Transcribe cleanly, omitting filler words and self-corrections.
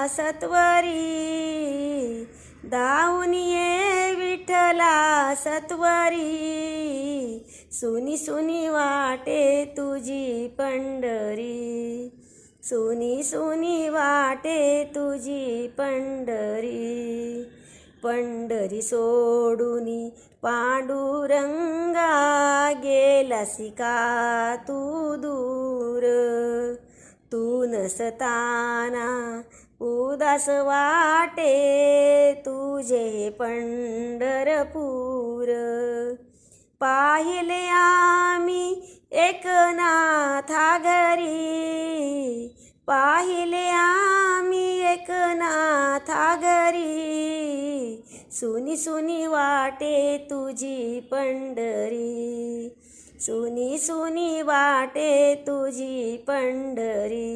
सत्वरी, धावून ये विठ्ठला सत्वरी, सुनी सुनी वाटे तुझी पंढरी, सुनी सुनी वाटे तुझी पंढरी. पंढरी सोडूनी पांडुरंगा, गेलासी का तू दूर, तू नसताना उदास वाटे तुझे पंढरपूर. पाहिले आम्ही एकनाथा घरी, पाहिले आम्ही एकनाथा घरी, सुनी सुनी वाटे तुझी पंढरी, सुनी सुनी वाटे तुझी पंढरी.